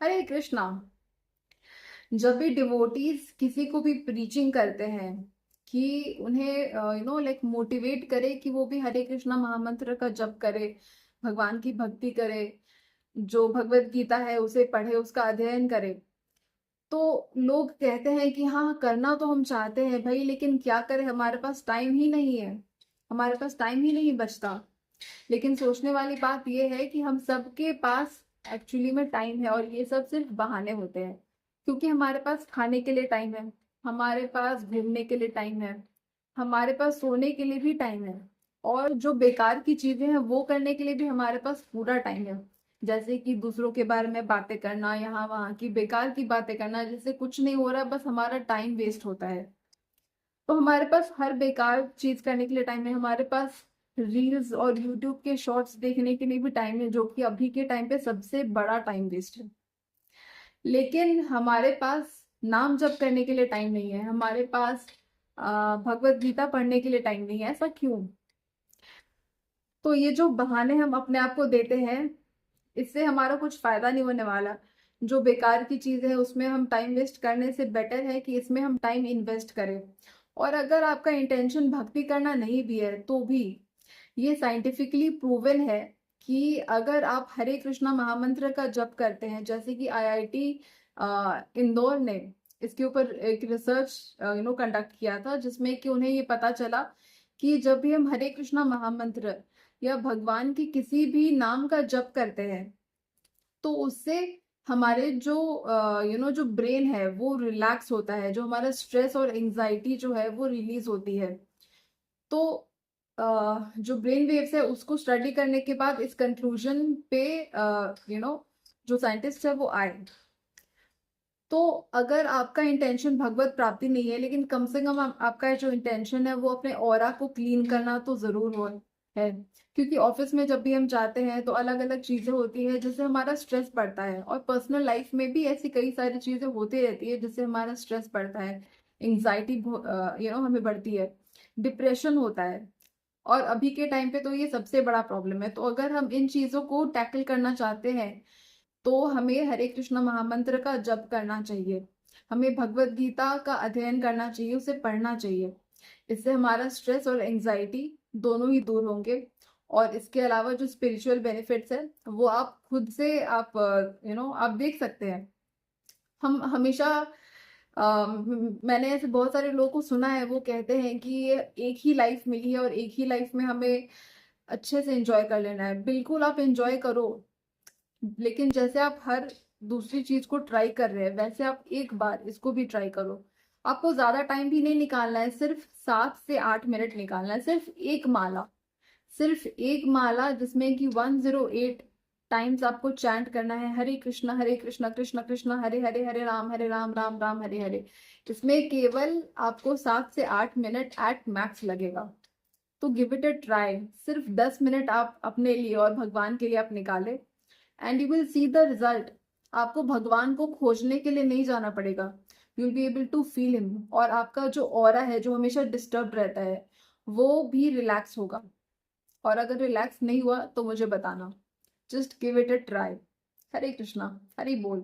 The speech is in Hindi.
हरे कृष्णा। जब भी डिवोटीज किसी को भी प्रीचिंग करते हैं कि उन्हें लाइक मोटिवेट करे कि वो भी हरे कृष्णा महामंत्र का जप करे, भगवान की भक्ति करे, जो भगवत गीता है उसे पढ़े, उसका अध्ययन करे, तो लोग कहते हैं कि हाँ करना तो हम चाहते हैं भाई, लेकिन क्या करें, हमारे पास टाइम ही नहीं है, हमारे पास टाइम ही नहीं बचता। लेकिन सोचने वाली बात यह है कि हम सबके पास एक्चुअली में टाइम है, और ये सब सिर्फ बहाने होते हैं। क्योंकि हमारे पास खाने के लिए टाइम है, हमारे पास घूमने के लिए टाइम है, हमारे पास सोने के लिए भी टाइम है, और जो बेकार की चीजें हैं वो करने के लिए भी हमारे पास पूरा टाइम है। जैसे कि दूसरों के बारे में बातें करना, यहाँ वहाँ की बेकार की बातें करना, जिससे कुछ नहीं हो रहा, बस हमारा टाइम वेस्ट होता है। तो हमारे पास हर बेकार चीज करने के लिए टाइम है, हमारे पास रील्स और यूट्यूब के शॉर्ट्स देखने के लिए भी टाइम है, जो कि अभी के टाइम पे सबसे बड़ा टाइम वेस्ट है। लेकिन हमारे पास नाम जप करने के लिए टाइम नहीं है, हमारे पास भगवत गीता पढ़ने के लिए टाइम नहीं है। ऐसा क्यों? तो ये जो बहाने हम अपने आप को देते हैं, इससे हमारा कुछ फायदा नहीं होने वाला। जो बेकार की चीज है उसमें हम टाइम वेस्ट करने से बेटर है कि इसमें हम टाइम इन्वेस्ट करें। और अगर आपका इंटेंशन भक्ति करना नहीं भी है तो भी ये साइंटिफिकली प्रूवन है कि अगर आप हरे कृष्णा महामंत्र का जप करते हैं, जैसे कि आईआईटी इंदौर ने इसके ऊपर एक रिसर्च कंडक्ट किया था, जिसमें कि उन्हें ये पता चला कि जब भी हम हरे कृष्णा महामंत्र या भगवान की किसी भी नाम का जप करते हैं, तो उससे हमारे जो जो ब्रेन है वो रिलैक्स होता है, जो हमारा स्ट्रेस और एंजाइटी जो है वो रिलीज होती है। तो जो ब्रेन वेव्स है उसको स्टडी करने के बाद इस कंक्लूजन पे जो साइंटिस्ट है वो आए। तो अगर आपका इंटेंशन भगवत प्राप्ति नहीं है, लेकिन कम से कम आपका जो इंटेंशन है वो अपने ऑरा को क्लीन करना तो जरूर हो है। क्योंकि ऑफिस में जब भी हम जाते हैं तो अलग अलग चीजें होती है जिससे हमारा स्ट्रेस बढ़ता है, और पर्सनल लाइफ में भी ऐसी कई सारी चीजें होती रहती है जिससे हमारा स्ट्रेस बढ़ता है, एंग्जाइटी हमें बढ़ती है, डिप्रेशन होता है। और अभी के टाइम पे तो ये सबसे बड़ा प्रॉब्लम है। तो अगर हम इन चीजों को टैकल करना चाहते हैं तो हमें हरे कृष्ण महामंत्र का जप करना चाहिए, हमें भगवत गीता का अध्ययन करना चाहिए, उसे पढ़ना चाहिए। इससे हमारा स्ट्रेस और एंजाइटी दोनों ही दूर होंगे। और इसके अलावा जो स्पिरिचुअल बेनिफिट्स है वो आप खुद से आप आप देख सकते हैं। हम हमेशा मैंने ऐसे बहुत सारे लोगों को सुना है, वो कहते हैं कि ये एक ही लाइफ मिली है और एक ही लाइफ में हमें अच्छे से एंजॉय कर लेना है। बिल्कुल आप एंजॉय करो, लेकिन जैसे आप हर दूसरी चीज को ट्राई कर रहे हैं वैसे आप एक बार इसको भी ट्राई करो। आपको ज्यादा टाइम भी नहीं निकालना है, सिर्फ 7 से 8 मिनट निकालना है, सिर्फ एक माला जिसमें कि 108 टाइम्स आपको चैंट करना है, हरे कृष्णा कृष्ण कृष्ण हरे हरे, हरे राम राम राम हरे हरे। इसमें केवल आपको 7 से 8 मिनट एट मैक्स लगेगा। तो गिव इट अ ट्राई, सिर्फ 10 मिनट आप अपने लिए और भगवान के लिए आप निकाले, and you will see the result. आपको भगवान को खोजने के लिए नहीं जाना पड़ेगा, you will be able to feel him, और आपका जो ऑरा है जो हमेशा डिस्टर्ब रहता है वो भी रिलैक्स होगा। और अगर रिलैक्स नहीं हुआ तो मुझे बताना, just give it a try. Hare Krishna, Hari बोल।